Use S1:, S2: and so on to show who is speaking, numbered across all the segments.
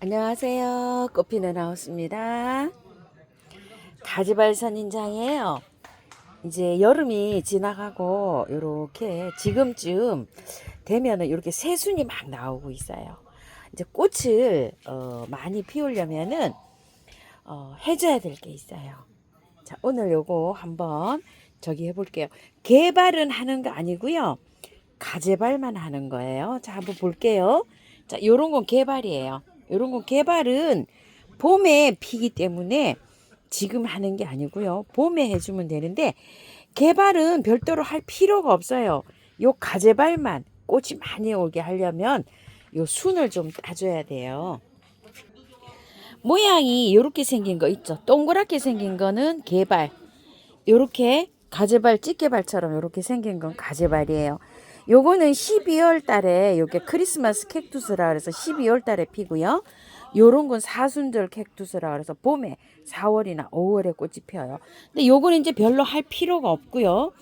S1: 안녕하세요. 꽃피는 하우스입니다. 가지발 선인장이에요. 이제 여름이 지나가고 요렇게 지금쯤 되면은 이렇게 새순이 막 나오고 있어요. 이제 꽃을 많이 피우려면은 해줘야 될 게 있어요. 자, 오늘 요거 한번 저기 해볼게요. 개발은 하는 거 아니고요. 가재발만 하는 거예요. 자, 한번 볼게요. 자, 요런 건 개발이에요. 요런 건 개발은 봄에 피기 때문에 지금 하는 게 아니고요. 봄에 해주면 되는데 개발은 별도로 할 필요가 없어요. 요 가재발만 꽃이 많이 오게 하려면 요 순을 좀 따줘야 돼요. 모양이 요렇게 생긴 거 있죠. 동그랗게 생긴 거는 개발. 요렇게 가재발 찌개발처럼 요렇게 생긴 건 가재발이에요. 요거는 12월 달에 요게 크리스마스 캡투스라 그래서 12월 달에 피고요. 요런 건 사순절 캡투스라 그래서 봄에 4월이나 5월에 꽃이 피어요. 근데 요거는 이제 별로 할 필요가 없고요.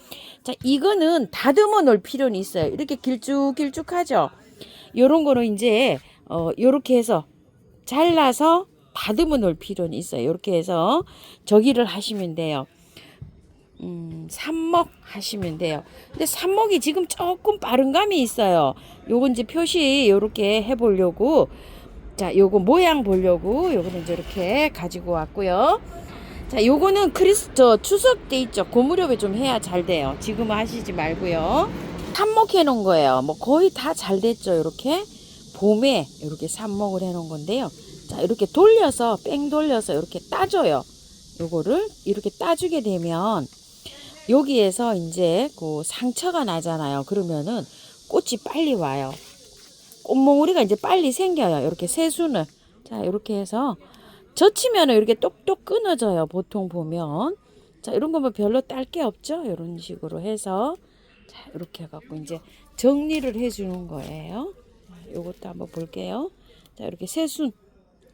S1: 자, 이거는 다듬어 놓을 필요는 있어요. 이렇게 길쭉길쭉하죠. 요런 거는 이제 요렇게 해서 잘라서 다듬어 놓을 필요는 있어요. 요렇게 해서 저기를 하시면 돼요. 삽목 하시면 돼요. 근데 삽목이 지금 조금 빠른 감이 있어요. 요건 이제 표시 요렇게 해보려고. 자, 요거 모양 보려고 요거는 이제 이렇게 가지고 왔고요. 자, 요거는 추석 때 있죠. 그 무렵에 좀 해야 잘 돼요. 지금 하시지 말고요. 삽목해 놓은 거예요. 뭐 거의 다 잘 됐죠. 요렇게 봄에 이렇게 삽목을 해 놓은 건데요. 자, 이렇게 돌려서 뺑 돌려서 이렇게 따줘요. 요거를 이렇게 따주게 되면 여기에서 이제 그 상처가 나잖아요. 그러면은 꽃이 빨리 와요. 꽃몽우리가 이제 빨리 생겨요. 이렇게 새순을. 자, 이렇게 해서 젖히면은 이렇게 똑똑 끊어져요. 보통 보면. 자, 이런 거면 별로 딸 게 없죠. 이런 식으로 해서. 자, 이렇게 해갖고 이제 정리를 해주는 거예요. 자, 요것도 한번 볼게요. 자, 이렇게 새순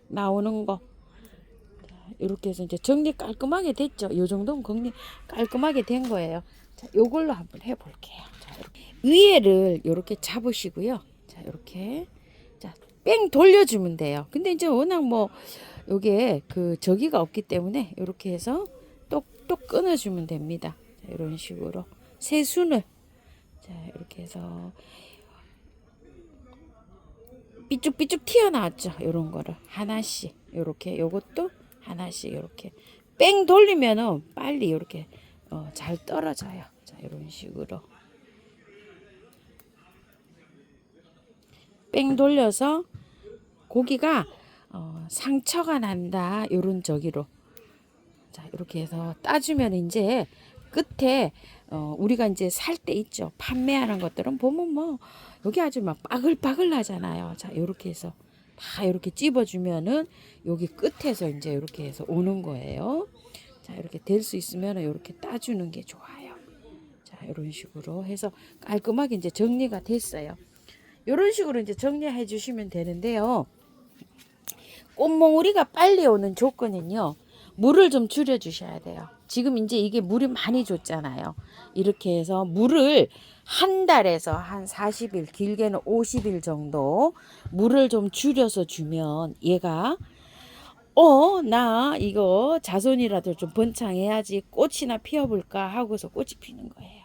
S1: 나오는 거. 이렇게 해서 이제 정리 깔끔하게 됐죠. 요 정도면 정리 깔끔하게 된 거예요. 자, 요걸로 한번 해볼게요. 자, 이렇게. 위에를 이렇게 잡으시고요. 자, 이렇게. 자, 뺑 돌려주면 돼요. 근데 이제 워낙 뭐, 요게 저기가 없기 때문에 이렇게 해서 똑똑 끊어주면 됩니다. 자, 이런 식으로. 새순을. 자, 이렇게 해서. 삐쭉삐쭉 튀어나왔죠. 요런 거를. 하나씩. 요렇게. 요것도 하나씩 이렇게 뺑 돌리면은 빨리 이렇게 잘 떨어져요. 자, 이런 식으로 뺑 돌려서 고기가 상처가 난다. 요런 저기로 자, 이렇게 해서 따주면 이제 끝에 우리가 이제 살 때 있죠. 판매하는 것들은 보면 뭐 여기 아주 막 빠글빠글 나잖아요. 자, 이렇게 해서 다 이렇게 찝어주면은 여기 끝에서 이제 이렇게 해서 오는 거예요. 자, 이렇게 될 수 있으면 이렇게 따주는 게 좋아요. 자, 이런 식으로 해서 깔끔하게 이제 정리가 됐어요. 이런 식으로 이제 정리해 주시면 되는데요. 꽃몽우리가 빨리 오는 조건은요. 물을 좀 줄여 주셔야 돼요. 지금 이제 이게 물이 많이 줬잖아요. 이렇게 해서 물을 한 달에서 한 40일, 길게는 50일 정도 물을 좀 줄여서 주면 얘가 나 이거 자손이라도 좀 번창해야지 꽃이나 피워볼까 하고서 꽃이 피는 거예요.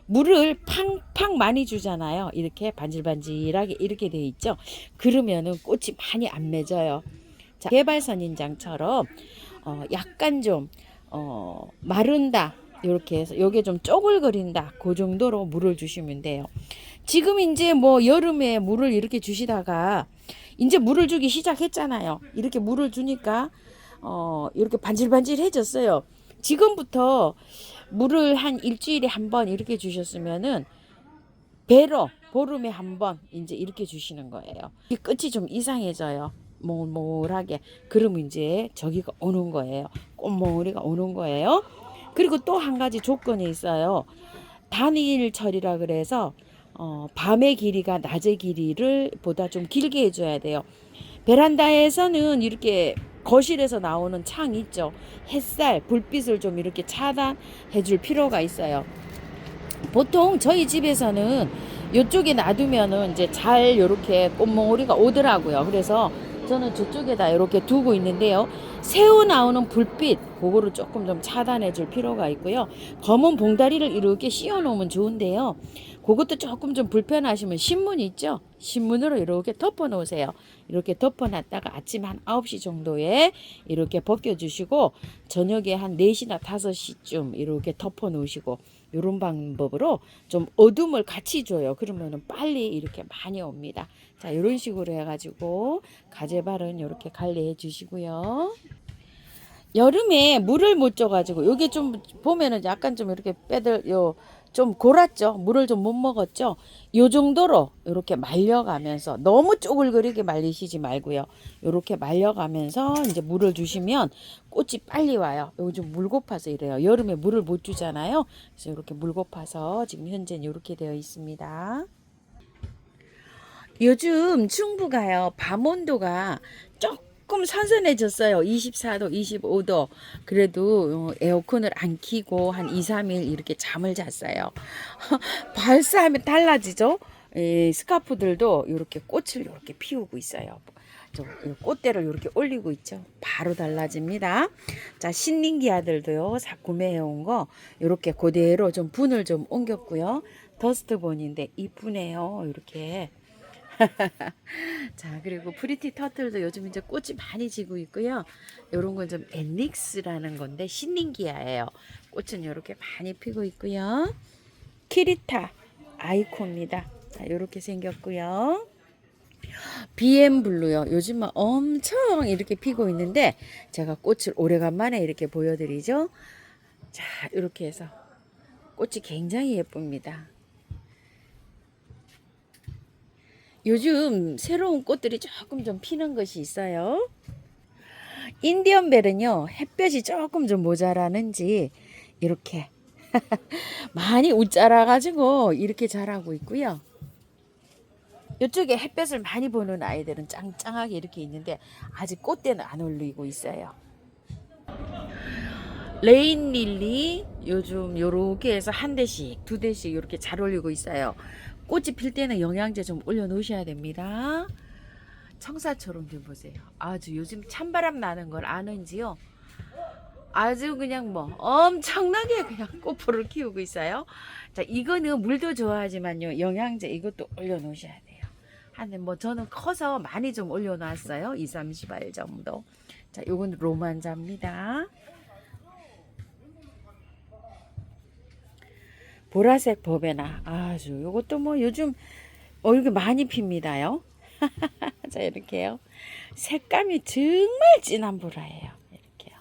S1: 물을 팡팡 많이 주잖아요. 이렇게 반질반질하게 이렇게 돼 있죠. 그러면은 꽃이 많이 안 맺어요. 자, 개발선인장처럼 약간 좀 마른다. 이렇게 해서 요게 좀 쪼글거린다. 그 정도로 물을 주시면 돼요. 지금 이제 뭐 여름에 물을 이렇게 주시다가 이제 물을 주기 시작했잖아요. 이렇게 물을 주니까 이렇게 반질반질해졌어요. 지금부터 물을 한 일주일에 한 번 이렇게 주셨으면은 배로 보름에 한 번 이제 이렇게 주시는 거예요. 이 끝이 좀 이상해져요. 몽글몽글하게. 그러면 이제 저기가 오는 거예요. 꽃몽우리가 오는 거예요. 그리고 또 한 가지 조건이 있어요. 단일철이라 그래서 밤의 길이가 낮의 길이를 보다 좀 길게 해줘야 돼요. 베란다에서는 이렇게 거실에서 나오는 창 있죠. 햇살, 불빛을 좀 이렇게 차단해 줄 필요가 있어요. 보통 저희 집에서는 이쪽에 놔두면은 이제 잘 요렇게 꽃몽오리가 오더라고요. 그래서 저는 저쪽에다 이렇게 두고 있는데요. 새우 나오는 불빛 그거를 조금 좀 차단해 줄 필요가 있고요. 검은 봉다리를 이렇게 씌워 놓으면 좋은데요. 그것도 조금 좀 불편하시면 신문 있죠? 신문으로 이렇게 덮어 놓으세요. 이렇게 덮어 놨다가 아침 한 9시 정도에 이렇게 벗겨 주시고 저녁에 한 4시나 5시쯤 이렇게 덮어 놓으시고 이런 방법으로 좀 어둠을 같이 줘요. 그러면은 빨리 이렇게 많이 옵니다. 자, 이런 식으로 해가지고 가재발은 이렇게 관리해 주시고요. 여름에 물을 못 줘가지고 요게 좀 보면은 약간 좀 이렇게 빼들 요 좀 골았죠. 물을 좀 못 먹었죠. 요 정도로 이렇게 말려가면서 너무 쪼글거리게 말리시지 말고요. 요렇게 말려가면서 이제 물을 주시면 꽃이 빨리 와요. 요즘 물 고파서 이래요. 여름에 물을 못 주잖아요. 그래서 이렇게 물 고파서 지금 현재는 이렇게 되어 있습니다. 요즘 충부가요, 밤 온도가 조금 선선해졌어요. 24도, 25도. 그래도 에어컨을 안 켜고 한 2, 3일 이렇게 잠을 잤어요. 발사하면 달라지죠? 스카프들도 이렇게 꽃을 이렇게 피우고 있어요. 꽃대를 이렇게 올리고 있죠. 바로 달라집니다. 자, 신nin기아들도요, 구매해온 거 이렇게 그대로 좀 분을 좀 옮겼고요. 더스트본인데 이쁘네요. 이렇게. 자, 그리고 프리티 터틀도 요즘 이제 꽃이 많이 지고 있고요. 요런 건 좀 엔닉스라는 건데 신nin기아예요. 꽃은 이렇게 많이 피고 있고요. 키리타 아이코입니다. 자, 요렇게 생겼고요. BM 블루요. 요즘은 엄청 이렇게 피고 있는데 제가 꽃을 오래간만에 이렇게 보여드리죠. 자, 이렇게 해서 꽃이 굉장히 예쁩니다. 요즘 새로운 꽃들이 조금 좀 피는 것이 있어요. 인디언벨은요, 햇볕이 조금 좀 모자라는지 이렇게 많이 웃자라 가지고 이렇게 자라고 있고요. 이쪽에 햇볕을 많이 보는 아이들은 짱짱하게 이렇게 있는데 아직 꽃대는 안 올리고 있어요. 레인 릴리 요즘 요렇게 해서 한 대씩 두 대씩 이렇게 잘 올리고 있어요. 꽃이 필 때는 영양제 좀 올려 놓으셔야 됩니다. 청사처럼 좀 보세요. 아주 요즘 찬바람 나는 걸 아는지요? 아주 그냥 뭐 엄청나게 그냥 꽃포를 키우고 있어요. 자, 이거는 물도 좋아하지만요, 영양제 이것도 올려 놓으셔야 돼요. 근데 뭐 저는 커서 많이 좀 올려 놨어요. 2, 30알 정도. 자, 요건 로만자입니다. 보라색 버베나 아주 요것도 뭐 요즘 이렇게 많이 핍니다요. 자, 이렇게요. 색감이 정말 진한 보라예요. 이렇게요.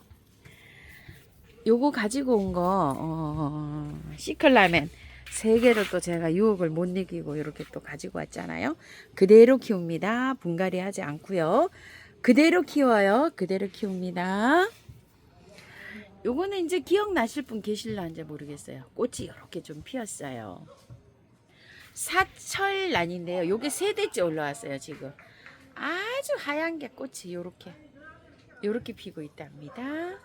S1: 요거 가지고 온 거 시클라멘 3개를 또 제가 유혹을 못 이기고 이렇게 또 가지고 왔잖아요. 그대로 키웁니다. 분갈이 하지 않고요. 그대로 키워요. 그대로 키웁니다. 요거는 이제 기억나실 분 계실란지 모르겠어요. 꽃이 이렇게 좀 피었어요. 사철란인데요. 요게 3대째 올라왔어요, 지금. 아주 하얀 게 꽃이 요렇게 피고 있답니다.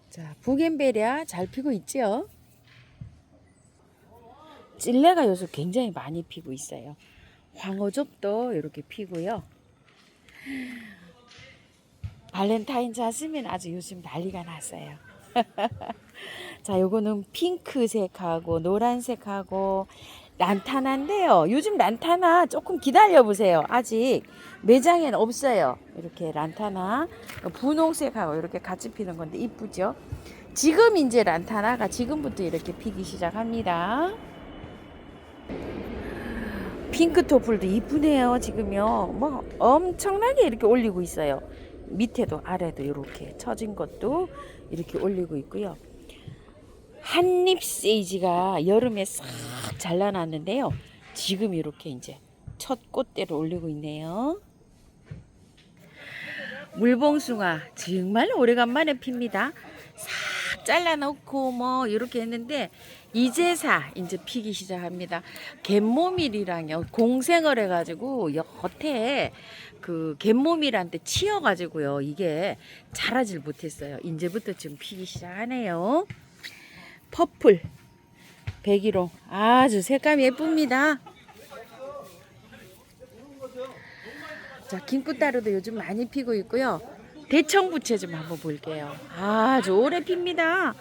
S1: 자, 부겐베리아 잘 피고 있죠? 찔레가 요즘 굉장히 많이 피고 있어요. 황어접도 이렇게 피고요. 발렌타인 자스민 아주 요즘 난리가 났어요. 자, 요거는 핑크색하고 노란색하고 란타나인데요. 요즘 란타나 조금 기다려 보세요. 아직 매장엔 없어요. 이렇게 란타나 분홍색하고 이렇게 같이 피는 건데 이쁘죠? 지금 이제 란타나가 지금부터 이렇게 피기 시작합니다. 핑크토플도 이쁘네요. 지금요. 뭐 엄청나게 이렇게 올리고 있어요. 밑에도 아래도 이렇게 처진 것도 이렇게 올리고 있고요. 한잎 세이지가 여름에 싹 잘라놨는데요. 지금 이렇게 이제 첫 꽃대를 올리고 있네요. 물봉숭아 정말 오래간만에 핍니다. 싹 잘라놓고 뭐 이렇게 했는데 이제사 이제 피기 시작합니다. 갯모밀이랑요 공생을 해가지고 겉에 그 갯모밀한테 치여가지고요 이게 자라질 못했어요. 이제부터 지금 피기 시작하네요. 퍼플 101호 아주 색감이 예쁩니다. 자, 김꽃다루도 요즘 많이 피고 있고요. 대청부채 좀 한번 볼게요. 아주 오래 핍니다.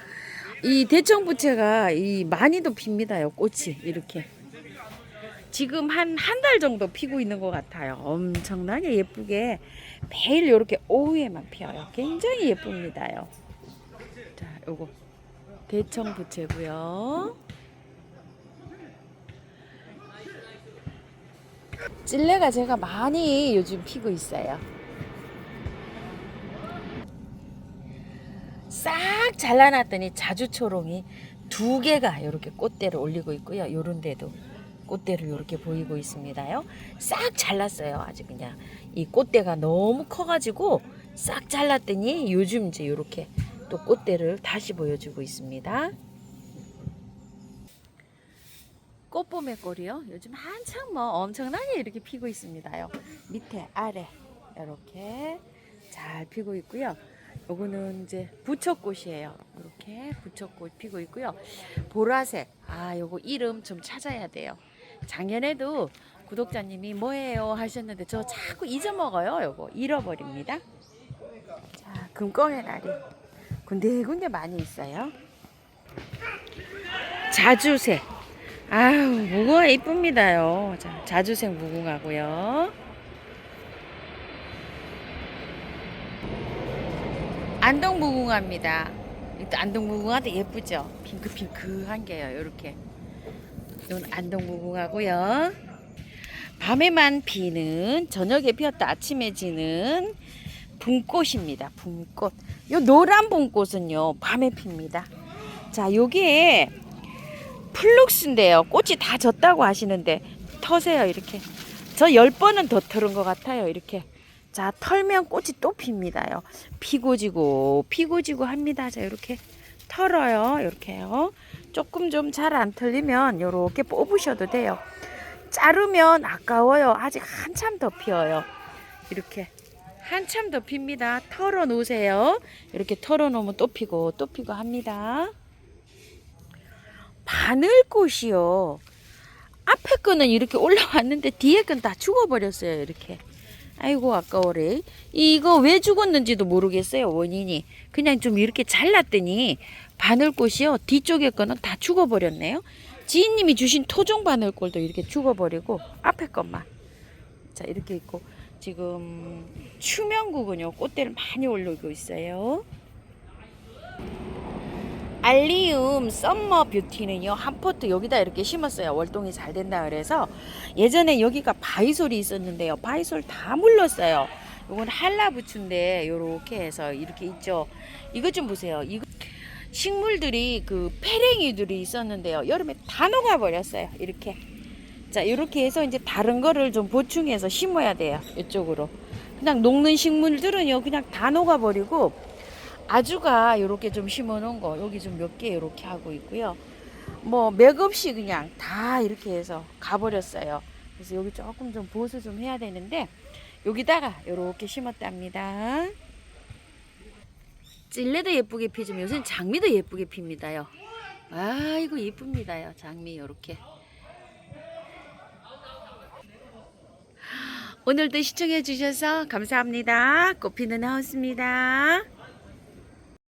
S1: 이 대청부채가 이 많이도 핍니다요. 꽃이 이렇게. 지금 한 달 정도 피고 있는 것 같아요. 엄청나게 예쁘게 매일 이렇게 오후에만 피어요. 굉장히 예쁩니다요. 자, 요거 대청부채고요. 찔레가 제가 많이 요즘 피고 있어요. 싹 잘라놨더니 자주초롱이 2개가 이렇게 꽃대를 올리고 있고요. 요런 데도 꽃대를 이렇게 보이고 있습니다요. 싹 잘랐어요. 아주 그냥 이 꽃대가 너무 커가지고 싹 잘랐더니 요즘 이제 이렇게 또 꽃대를 다시 보여주고 있습니다. 꽃봄의 꼴이요. 요즘 한창 뭐 엄청나게 이렇게 피고 있습니다요. 밑에 아래 이렇게 잘 피고 있고요. 요거는 이제 부처꽃이에요. 이렇게 부처꽃 피고 있고요. 보라색. 아, 요거 이름 좀 찾아야 돼요. 작년에도 구독자님이 뭐예요 하셨는데 저 자꾸 잊어먹어요. 요거 잃어버립니다. 자, 금꽁의 날이 군데군데 많이 있어요. 자주색. 아유, 무궁화 이쁩니다요. 자, 자주색 무궁화고요. 안동 무궁화입니다. 안동 무궁화도 예쁘죠? 핑크핑크한 게요. 이렇게. 이건 안동 무궁화고요. 밤에만 피는, 저녁에 피었다 아침에 지는 붕꽃입니다. 붕꽃. 요 노란 붕꽃은요, 밤에 핍니다. 자, 요게 플룩스인데요. 꽃이 다 졌다고 하시는데 터세요. 이렇게. 저 10번은 더 털은 것 같아요. 이렇게. 자, 털면 꽃이 또 핍니다요. 피고 지고 합니다. 자, 이렇게 털어요. 이렇게요. 조금 좀 잘 안 털리면 이렇게 뽑으셔도 돼요. 자르면 아까워요. 아직 한참 더 피어요. 이렇게 한참 더 핍니다. 털어 놓으세요. 이렇게 털어 놓으면 또 피고 합니다. 바늘꽃이요. 앞에 거는 이렇게 올라왔는데 뒤에 건 다 죽어버렸어요. 이렇게. 아이고 아까워래. 이거 왜 죽었는지도 모르겠어요. 원인이. 그냥 좀 이렇게 잘랐더니 바늘꽃이요. 뒤쪽에 거는 다 죽어버렸네요. 지인님이 주신 토종 바늘꽃도 이렇게 죽어버리고 앞에 것만. 자, 이렇게 있고 지금 추명국은요. 꽃대를 많이 올리고 있어요. 알리움 썸머 뷰티는요, 한 포트 여기다 이렇게 심었어요. 월동이 잘 된다 그래서. 예전에 여기가 바이솔이 있었는데요, 바이솔 다 물렀어요. 이건 한라부추인데 요렇게 해서 이렇게 있죠. 이것 좀 보세요. 이거 식물들이 그 페랭이들이 있었는데요, 여름에 다 녹아 버렸어요. 이렇게. 자, 이렇게 해서 이제 다른 거를 좀 보충해서 심어야 돼요. 이쪽으로. 그냥 녹는 식물들은요, 그냥 다 녹아 버리고 아주가 이렇게 좀 심어 놓은 거 여기 좀 몇 개 이렇게 하고 있고요. 뭐 맥없이 그냥 다 이렇게 해서 가버렸어요. 그래서 여기 조금 좀 보수 좀 해야 되는데 여기다가 이렇게 심었답니다. 찔레도 예쁘게 피지만 요새는 장미도 예쁘게 핍니다요. 아이고 예쁩니다요. 장미 이렇게. 오늘도 시청해 주셔서 감사합니다. 꽃피는 하우스입니다.